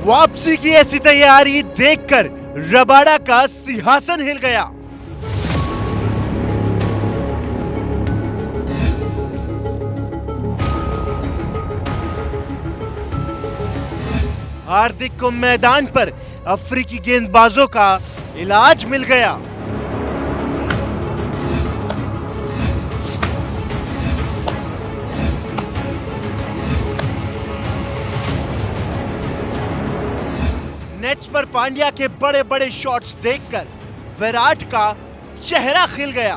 वापसी की ऐसी तैयारी देखकर रबाडा का सिंहासन हिल गया। हार्दिक को मैदान पर अफ्रीकी गेंदबाजों का इलाज मिल गया। नेट्स पर पांड्या के बड़े बड़े शॉट्स देखकर विराट का चेहरा खिल गया।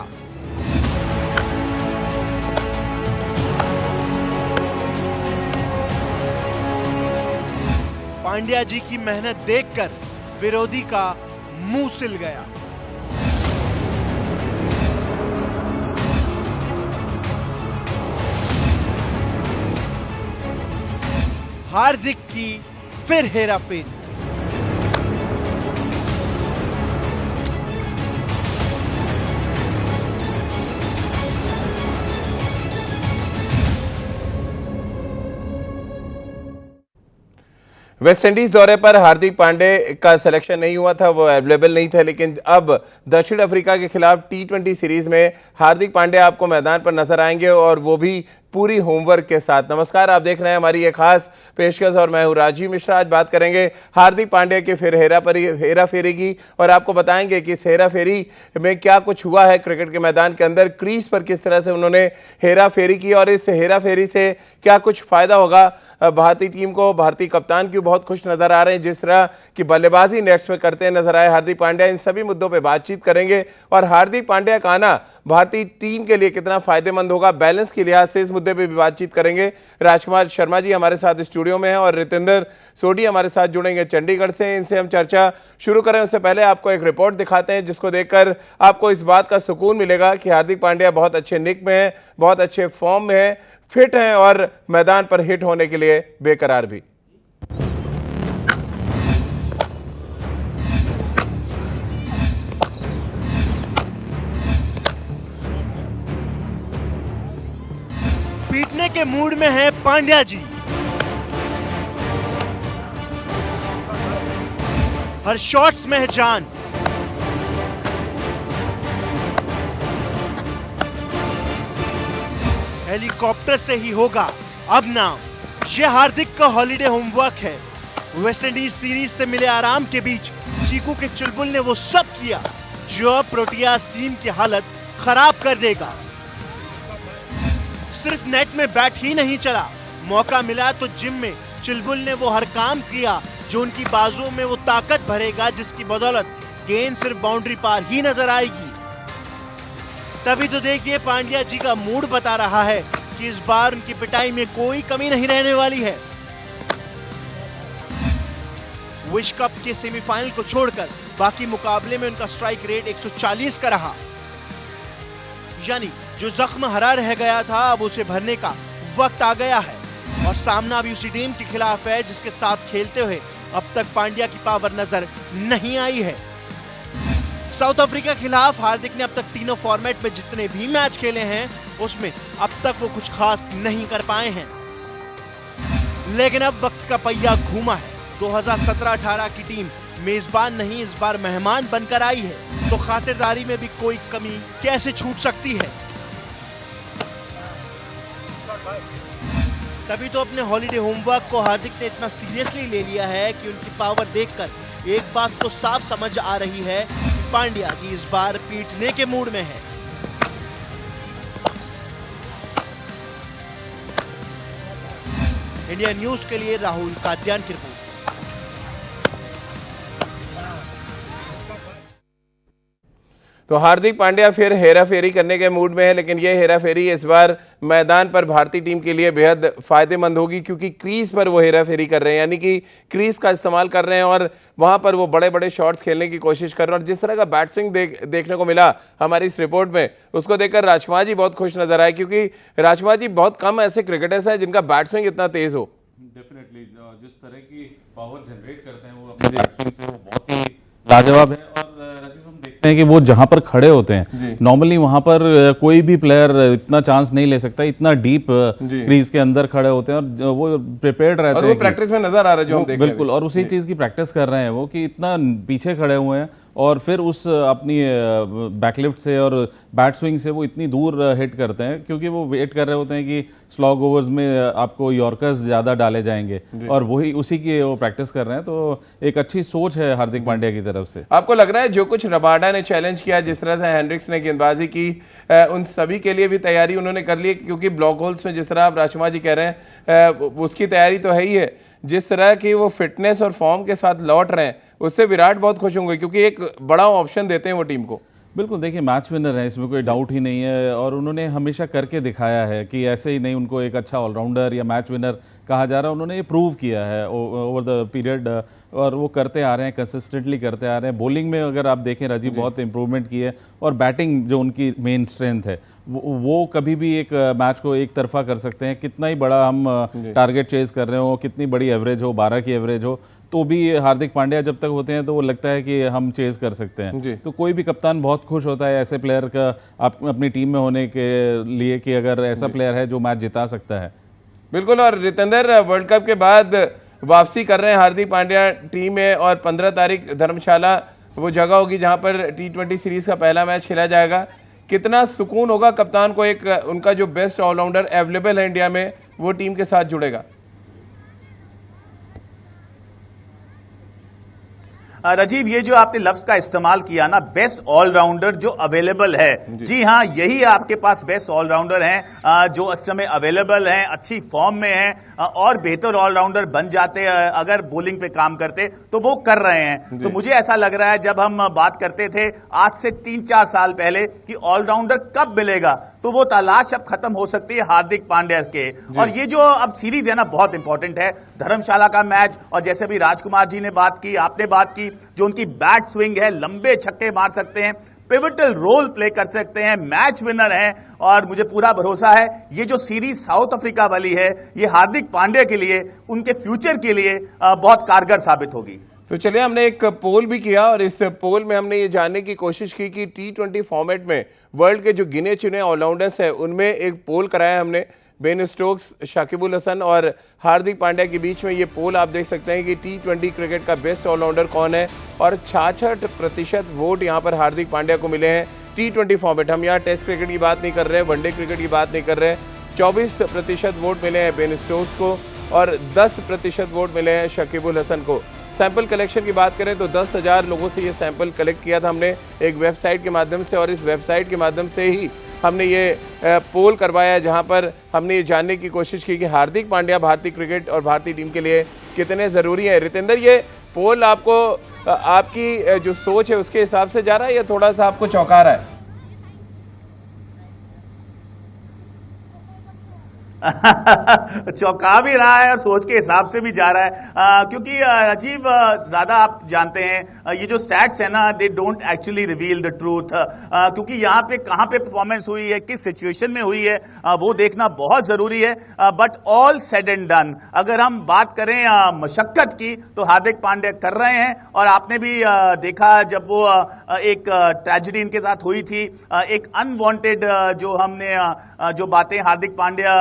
पांड्या जी की मेहनत देखकर विरोधी का मुंह सिल गया। हार्दिक की फिर हेराफेरी। वेस्टइंडीज दौरे पर हार्दिक पांड्या का सिलेक्शन नहीं हुआ था, वो अवेलेबल नहीं थे, लेकिन अब दक्षिण अफ्रीका के खिलाफ T20 सीरीज में हार्दिक पांड्या आपको मैदान पर नजर आएंगे और वो भी पूरी होमवर्क के साथ। नमस्कार, आप देख रहे हैं हमारी ये खास पेशकश और मैं हूं राजीव मिश्रा। आज बात करेंगे हार्दिक पांड्या के फिर हेरा फेरी की और आपको बताएंगे कि इस हेरा फेरी में क्या कुछ हुआ है क्रिकेट के मैदान के अंदर, क्रीज पर किस तरह से उन्होंने हेरा फेरी की और इस हेरा फेरी से क्या कुछ फायदा होगा भारतीय टीम को। भारतीय कप्तान क्यों बहुत खुश नजर आ रहे हैं, जिस तरह की बल्लेबाजी नेट्स में करते नजर आए हार्दिक पांड्या, इन सभी मुद्दों पे बातचीत करेंगे। और हार्दिक पांड्या का आना भारतीय टीम के लिए कितना फायदेमंद होगा, बैलेंस के लिहाज से इस मुद्दे पे भी बातचीत करेंगे। राजकुमार शर्मा जी हमारे साथ स्टूडियो में हैं और रितेंद्र सोढी हमारे साथ जुड़ेंगे चंडीगढ़ से। इनसे हम चर्चा शुरू करें उससे पहले आपको एक रिपोर्ट दिखाते हैं जिसको देखकर आपको इस बात का सुकून मिलेगा कि हार्दिक पांड्या बहुत अच्छे निक में है, बहुत अच्छे फॉर्म में है, फिट हैं और मैदान पर हिट होने के लिए बेकरार भी। पीटने के मूड में है पांड्या जी। हर शॉट्स में है जान। हेलीकॉप्टर से ही होगा अब नाम। ये हार्दिक का हॉलीडे होमवर्क है। वेस्टइंडीज सीरीज से मिले आराम के बीच चीकू के चुलबुल ने वो सब किया जो अब प्रोटियाज टीम की हालत खराब कर देगा। सिर्फ नेट में बैट ही नहीं चला, मौका मिला तो जिम में चुलबुल ने वो हर काम किया जो उनकी बाजुओं में वो ताकत भरेगा जिसकी बदौलत गेंद सिर्फ बाउंड्री पार ही नजर आएगी। तभी तो देखिए पांड्या जी का मूड बता रहा है कि इस बार उनकी पिटाई में कोई कमी नहीं रहने वाली है। विश्व कप के सेमीफाइनल को छोड़कर बाकी मुकाबले में उनका स्ट्राइक रेट 140 का रहा, यानी जो जख्म हरा रह गया था अब उसे भरने का वक्त आ गया है। और सामना भी उसी टीम के खिलाफ है जिसके साथ खेलते हुए अब तक पांड्या की पावर नजर नहीं आई है। साउथ अफ्रीका के खिलाफ हार्दिक ने अब तक तीनों फॉर्मेट में जितने भी मैच खेले हैं उसमें अब तक वो कुछ खास नहीं कर पाए हैं, लेकिन अब वक्त का पहिया घूमा है। 2017-18 की टीम मेजबान नहीं इस बार मेहमान बनकर आई है, तो खातिरदारी में भी कोई कमी कैसे छूट सकती है। तभी तो अपने हॉलीडे होमवर्क को हार्दिक ने इतना सीरियसली ले लिया है कि उनकी पावर देखकर एक बात तो साफ समझ आ रही है कि पांड्या जी इस बार पीटने के मूड में है। इंडिया न्यूज के लिए राहुल कादियान की रिपोर्ट। तो हार्दिक पांड्या फिर हेरा फेरी करने के मूड में है, लेकिन यह हेरा फेरी इस बार मैदान पर भारतीय टीम के लिए बेहद फायदेमंद होगी क्योंकि क्रीज पर वो हेरा फेरी कर रहे हैं, यानी कि क्रीज का इस्तेमाल कर रहे हैं और वहां पर वो बड़े बड़े शॉट्स खेलने की कोशिश कर रहे हैं। और जिस तरह का बैट स्विंग देखने को मिला हमारी इस रिपोर्ट में, उसको देखकर राजकुमार जी बहुत खुश नजर आए, क्योंकि राजकुमार जी बहुत कम ऐसे क्रिकेटर्स हैं जिनका बैट स्विंग इतना तेज हो। डेफिनेटली जिस तरह की पावर जनरेट करते हैं वो अपने बैट स्विंग से वो बहुत ही लाजवाब है। और राजीव हम देखते हैं कि वो जहां पर खड़े होते हैं नॉर्मली वहां पर कोई भी प्लेयर इतना चांस नहीं ले सकता, इतना डीप क्रीज के अंदर खड़े होते हैं और वो प्रिपेयर्ड रहते और हैं वो प्रैक्टिस में नजर आ रहा है जो हम देख रहे हैं। बिल्कुल, और उसी चीज़ की प्रैक्टिस कर रहे हैं वो कि इतना पीछे खड़े हुए हैं और फिर उस अपनी बैकलिफ्ट से और बैट स्विंग से वो इतनी दूर हिट करते हैं क्योंकि वो वेट कर रहे होते हैं कि स्लॉग ओवर्स में आपको यॉर्कर्स ज़्यादा डाले जाएंगे और वही उसी की वो प्रैक्टिस कर रहे हैं। तो एक अच्छी सोच है हार्दिक पांड्या की तरफ से। आपको लग रहा है जो कुछ रबाडा ने चैलेंज किया, जिस तरह से हेनरिक्स ने गेंदबाजी की, उन सभी के लिए भी तैयारी उन्होंने कर ली? क्योंकि ब्लॉक होल्स में जिस तरह आप राजकुमार जी कह रहे हैं उसकी तैयारी तो है ही है, जिस तरह की वो फिटनेस और फॉर्म के साथ लौट रहे हैं उससे विराट बहुत खुश होंगे क्योंकि एक बड़ा ऑप्शन देते हैं वो टीम को। बिल्कुल, देखिए मैच विनर है, इसमें कोई डाउट ही नहीं है और उन्होंने हमेशा करके दिखाया है कि ऐसे ही नहीं उनको एक अच्छा ऑलराउंडर या मैच विनर कहा जा रहा है, उन्होंने ये प्रूव किया है ओवर द पीरियड और वो करते आ रहे हैं, कंसिस्टेंटली करते आ रहे हैं। बॉलिंग में अगर आप देखें राजीव बहुत इंप्रूवमेंट की है और बैटिंग जो उनकी मेन स्ट्रेंथ है वो कभी भी एक मैच को एक तरफा कर सकते हैं। कितना ही बड़ा हम टारगेट चेज कर रहे हो, कितनी बड़ी एवरेज हो, 12 की एवरेज हो, तो भी हार्दिक पांड्या जब तक होते हैं तो वो लगता है कि हम चेज कर सकते हैं। तो कोई भी कप्तान बहुत खुश होता है ऐसे प्लेयर का आप अपनी टीम में होने के लिए कि अगर ऐसा प्लेयर है जो मैच जिता सकता है। बिल्कुल, और रितेंद्र वर्ल्ड कप के बाद वापसी कर रहे हैं हार्दिक पांड्या टीम में और 15 तारीख धर्मशाला वो जगह होगी जहां पर T20 सीरीज का पहला मैच खेला जाएगा। कितना सुकून होगा कप्तान को, एक उनका जो बेस्ट ऑलराउंडर अवेलेबल है इंडिया में वो टीम के साथ जुड़ेगा। राजीव, ये जो आपने लफ्ज का इस्तेमाल किया ना, बेस्ट ऑलराउंडर जो अवेलेबल है, जी हाँ, यही आपके पास बेस्ट ऑलराउंडर हैं जो इस समय अवेलेबल हैं, अच्छी फॉर्म में हैं और बेहतर ऑलराउंडर बन जाते अगर बॉलिंग पे काम करते तो वो कर रहे हैं। तो मुझे ऐसा लग रहा है जब हम बात करते थे आज से 3-4 साल पहले कि ऑलराउंडर कब मिलेगा, तो वो तलाश अब खत्म हो सकती है हार्दिक पांड्या के। और ये जो अब सीरीज है ना बहुत इंपॉर्टेंट है, धर्मशाला का मैच, और जैसे भी राजकुमार जी ने बात की, आपने बात की, जो उनकी बैट स्विंग है, लंबे छक्के मार सकते हैं, पिवटल रोल प्ले कर सकते हैं, मैच विनर हैं और मुझे पूरा भरोसा है ये जो सीरीज साउथ अफ्रीका वाली है ये हार्दिक पांड्या के लिए, उनके फ्यूचर के लिए बहुत कारगर साबित होगी। तो चलिए, हमने एक पोल भी किया और इस पोल में हमने ये जानने की कोशिश की कि T20 फॉर्मेट में वर्ल्ड के जो गिने चुने ऑलराउंडर्स हैं उनमें एक पोल कराया हमने। बेन स्टोक्स, शाकिबुल हसन और हार्दिक पांड्या के बीच में ये पोल आप देख सकते हैं कि T20 क्रिकेट का बेस्ट ऑलराउंडर कौन है, और 66% वोट यहाँ पर हार्दिक पांड्या को मिले हैं T20 फॉर्मेट। हम यहाँ टेस्ट क्रिकेट की बात नहीं कर रहे हैं, वनडे क्रिकेट की बात नहीं कर रहे हैं। 24% वोट मिले हैं बेन स्टोक्स को और 10% वोट मिले हैं शाकिबुल हसन को। सैंपल कलेक्शन की बात करें तो 10,000 लोगों से ये सैंपल कलेक्ट किया था हमने एक वेबसाइट के माध्यम से, और इस वेबसाइट के माध्यम से ही हमने ये पोल करवाया जहां पर हमने ये जानने की कोशिश की कि हार्दिक पांड्या भारतीय क्रिकेट और भारतीय टीम के लिए कितने ज़रूरी है। रितेंद्र, ये पोल आपको आपकी जो सोच है उसके हिसाब से जा रहा है या थोड़ा सा आपको चौंका रहा है? चौंका भी रहा है और सोच के हिसाब से भी जा रहा है क्योंकि राजीव ज्यादा आप जानते हैं ये जो स्टैट्स है ना, they don't actually reveal the truth, क्योंकि यहाँ पे कहाँ पे परफॉर्मेंस हुई है, किस सिचुएशन में हुई है, वो देखना बहुत जरूरी है। But all said and done, अगर हम बात करें मशक्कत की तो हार्दिक पांड्या कर रहे हैं। और आपने भी देखा जब वो एक ट्रेजेडी इनके साथ हुई थी, एक अनवांटेड जो हमने जो बातें हार्दिक पांड्या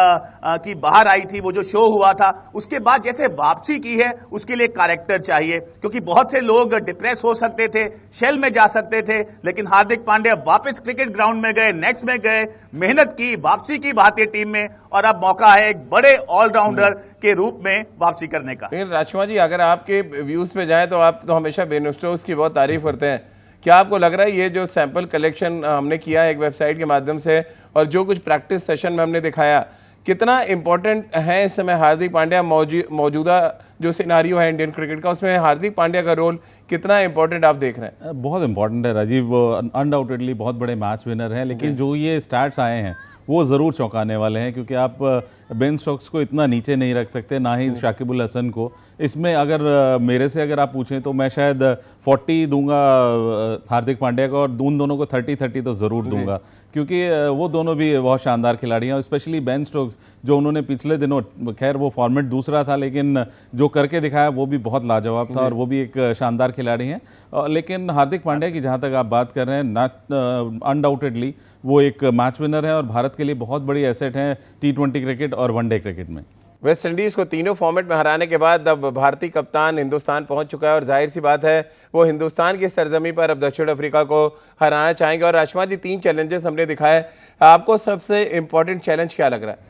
की बाहर आई थी, वो जो शो हुआ था, उसके बाद जैसे वापसी की है उसके लिए कैरेक्टर चाहिए, क्योंकि बहुत से लोग डिप्रेस हो सकते थे, शेल में जा सकते थे, लेकिन हार्दिक पांड्या वापस क्रिकेट ग्राउंड में गए, नेट्स में गए, मेहनत की, वापसी की भारतीय टीम में, और अब मौका है एक बड़े ऑलराउंडर के रूप में वापसी करने का। लेकिन राजकुमार जी, अगर आपके व्यूज पे जाए तो आप तो हमेशा बेन स्टोक्स की बहुत तारीफ करते हैं। क्या आपको लग रहा है ये जो सैंपल कलेक्शन हमने किया है एक वेबसाइट के माध्यम से और जो कुछ प्रैक्टिस सेशन में हमने दिखाया, कितना इंपॉर्टेंट है इस समय हार्दिक पांड्या, मौजूदा जो सिनारियो है इंडियन क्रिकेट का, उसमें हार्दिक पांड्या का रोल कितना इंपॉर्टेंट आप देख रहे हैं? बहुत इंपॉर्टेंट है राजीव, अनडाउटेडली बहुत बड़े मैच विनर हैं, लेकिन जो ये स्टैट्स आए हैं वो ज़रूर चौंकाने वाले हैं, क्योंकि आप बेन स्टोक्स को इतना नीचे नहीं रख सकते, ना ही शाकिबुल हसन को। इसमें अगर मेरे से अगर आप पूछें तो मैं शायद 40 दूंगा हार्दिक पांड्या को, और उन दोनों को 30-30 तो ज़रूर दूंगा, क्योंकि वो दोनों भी बहुत शानदार खिलाड़ी हैं। और स्पेशली बेन स्टोक्स, जो उन्होंने पिछले दिनों, खैर वो फॉर्मेट दूसरा था, लेकिन जो करके दिखाया वो भी बहुत लाजवाब था, और वो भी एक शानदार खिलाड़ी हैं। लेकिन हार्दिक पांड्या की जहाँ तक आप बात कर रहे हैं, अनडाउटेडली वो एक मैच विनर है और भारत के लिए बहुत बड़ी एसेट है T20 क्रिकेट और वनडे क्रिकेट में। वेस्ट इंडीज़ को तीनों फॉर्मेट में हराने के बाद अब भारतीय कप्तान हिंदुस्तान पहुंच चुका है, और जाहिर सी बात है वो हिंदुस्तान की सरजमी पर अब दक्षिण अफ्रीका को हराना चाहेंगे। और राजमा जी, 3 चैलेंजेस हमने दिखाए, आपको सबसे इंपॉर्टेंट चैलेंज क्या लग रहा है?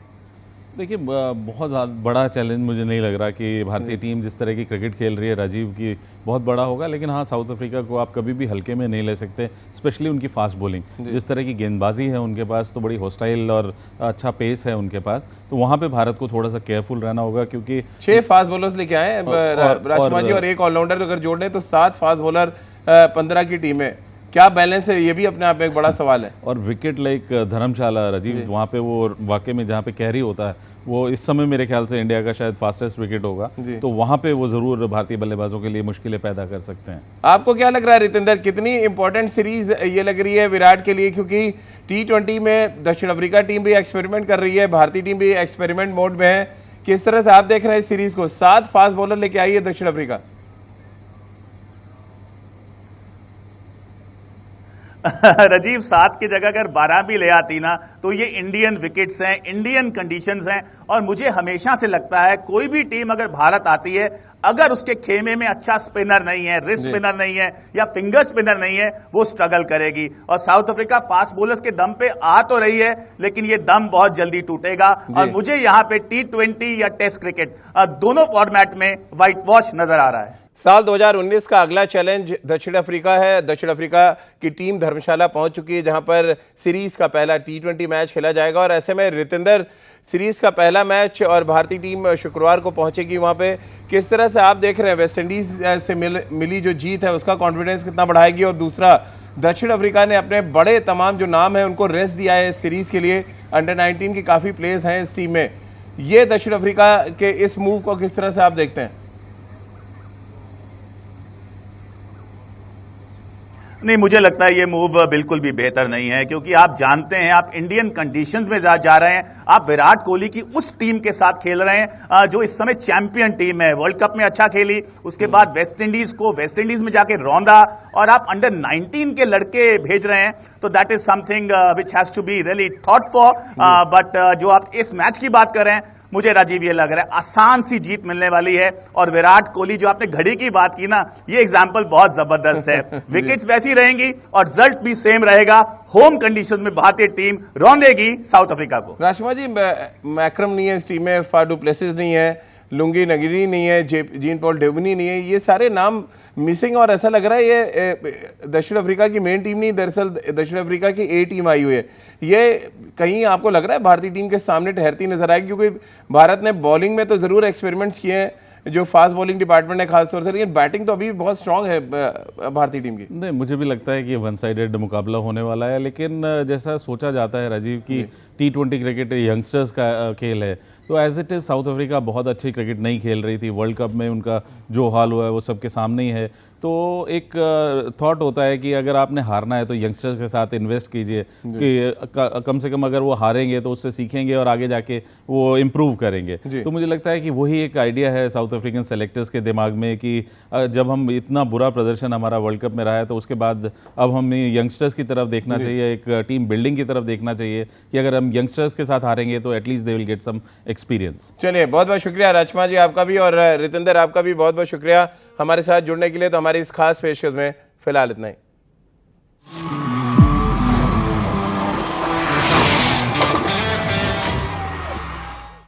देखिए, बहुत ज़्यादा बड़ा चैलेंज मुझे नहीं लग रहा कि भारतीय टीम जिस तरह की क्रिकेट खेल रही है राजीव की बहुत बड़ा होगा, लेकिन हाँ, साउथ अफ्रीका को आप कभी भी हल्के में नहीं ले सकते, स्पेशली उनकी फास्ट बॉलिंग, जिस तरह की गेंदबाजी है उनके पास, तो बड़ी हॉस्टाइल और अच्छा पेस है उनके पास, तो वहाँ पे भारत को थोड़ा सा केयरफुल रहना होगा, क्योंकि 6 फास्ट बॉलर्स लेके आए राजमा जी, और 1 ऑलराउंडर अगर जोड़ लें तो 7 फास्ट बॉलर 15 की टीम है। क्या बैलेंस है, ये भी अपने आप में एक बड़ा सवाल है। और विकेट लाइक धर्मशाला राजीव, वहाँ पे वो वाकई में जहाँ पे कैरी होता है, वो इस समय मेरे ख्याल से इंडिया का शायद फास्टेस्ट विकेट होगा, तो वहाँ पे वो ज़रूर भारतीय बल्लेबाजों के लिए मुश्किलें पैदा कर सकते हैं। आपको क्या लग रहा है रितेंद्र, कितनी इंपॉर्टेंट सीरीज ये लग रही है विराट के लिए? क्योंकि T20 में दक्षिण अफ्रीका टीम भी एक्सपेरिमेंट कर रही है, भारतीय टीम भी एक्सपेरिमेंट मोड में है। किस तरह से आप देख रहे हैं इस सीरीज को? 7 फास्ट बॉलर लेके आई है दक्षिण अफ्रीका। राजीव, 7 की जगह अगर 12 भी ले आती ना, तो ये इंडियन विकेट्स हैं, इंडियन कंडीशंस हैं, और मुझे हमेशा से लगता है कोई भी टीम अगर भारत आती है, अगर उसके खेमे में अच्छा स्पिनर नहीं है, रिस्ट स्पिनर नहीं है, या फिंगर स्पिनर नहीं है, वो स्ट्रगल करेगी। और साउथ अफ्रीका फास्ट बॉलर्स के दम पे आ तो रही है, लेकिन ये दम बहुत जल्दी टूटेगा, और मुझे यहां पे T20 या टेस्ट क्रिकेट दोनों फॉर्मेट में व्हाइट वॉश नजर आ रहा है। साल 2019 का अगला चैलेंज दक्षिण अफ्रीका है। दक्षिण अफ्रीका की टीम धर्मशाला पहुंच चुकी है, जहां पर सीरीज का पहला T20 मैच खेला जाएगा। और ऐसे में रितेंद्र, सीरीज का पहला मैच और भारतीय टीम शुक्रवार को पहुंचेगी वहां पे, किस तरह से आप देख रहे हैं वेस्ट इंडीज से मिली जो जीत है उसका कॉन्फिडेंस कितना बढ़ाएगी? और दूसरा, दक्षिण अफ्रीका ने अपने बड़े तमाम जो नाम है उनको रेस्ट दिया है इस सीरीज के लिए, अंडर 19 की काफ़ी प्लेयर्स हैं इस टीम में, ये दक्षिण अफ्रीका के इस मूव को किस तरह से आप देखते हैं? नहीं, मुझे लगता है ये मूव बिल्कुल भी बेहतर नहीं है, क्योंकि आप जानते हैं आप इंडियन कंडीशंस में जा रहे हैं, आप विराट कोहली की उस टीम के साथ खेल रहे हैं जो इस समय चैंपियन टीम है, वर्ल्ड कप में अच्छा खेली, उसके बाद वेस्ट इंडीज में जाके रौंदा, और आप अंडर 19 के लड़के भेज रहे हैं, तो that is something which has to be really thought for. But जो आप इस मैच की बात कर रहे हैं, मुझे राजीव ये लग रहा है आसान सी जीत मिलने वाली है। और विराट कोहली, जो आपने घड़ी की बात की ना, ये एग्जांपल बहुत जबरदस्त है। विकेट्स वैसी रहेंगी और रिजल्ट भी सेम रहेगा। होम कंडीशन में भारतीय टीम रौंदेगी साउथ अफ्रीका को। राशिमा जी, मैक्रम नहीं है इस टीम में, फाफ डु प्लेसिस नहीं है, लुंगी नगरी नहीं है, जीन पॉल डेवनी नहीं है, ये सारे नाम मिसिंग। और ऐसा लग रहा है ये दक्षिण अफ्रीका की मेन टीम नहीं, दरअसल दक्षिण अफ्रीका की ए टीम आई हुई है। ये कहीं आपको लग रहा है भारतीय टीम के सामने ठहरती नजर आएगी? क्योंकि भारत ने बॉलिंग में तो जरूर एक्सपेरिमेंट्स किए हैं, जो फास्ट बॉलिंग डिपार्टमेंट है खासतौर से, लेकिन बैटिंग तो अभी बहुत स्ट्रांग है भारतीय टीम की। नहीं, मुझे भी लगता है कि वन साइडेड मुकाबला होने वाला है, लेकिन जैसा सोचा जाता है राजीव की T20 क्रिकेट यंगस्टर्स का खेल है, तो as it is South Africa बहुत अच्छी क्रिकेट नहीं खेल रही थी। वर्ल्ड कप में उनका जो हाल हुआ है वो सबके सामने ही है। तो एक थॉट होता है कि अगर आपने हारना है तो यंगस्टर्स के साथ इन्वेस्ट कीजिए, कि कम से कम अगर वो हारेंगे तो उससे सीखेंगे और आगे जाके वो इम्प्रूव करेंगे। तो मुझे लगता है कि वही एक आइडिया है साउथ अफ्रीकन सेलेक्टर्स के दिमाग में, कि जब हम इतना बुरा प्रदर्शन हमारा वर्ल्ड कप में रहा है, तो उसके बाद अब हमें यंगस्टर्स की तरफ देखना चाहिए, एक टीम बिल्डिंग की तरफ देखना चाहिए, कि अगर हम यंगस्टर्स के साथ हारेंगे तो at least they will get some experience. चलिए, बहुत बहुत शुक्रिया राजमा जी आपका भी, और रितेंद्र आपका भी बहुत बहुत शुक्रिया हमारे साथ जुड़ने के लिए। तो हमारी इस खास पेशकश में फिलहाल इतना ही।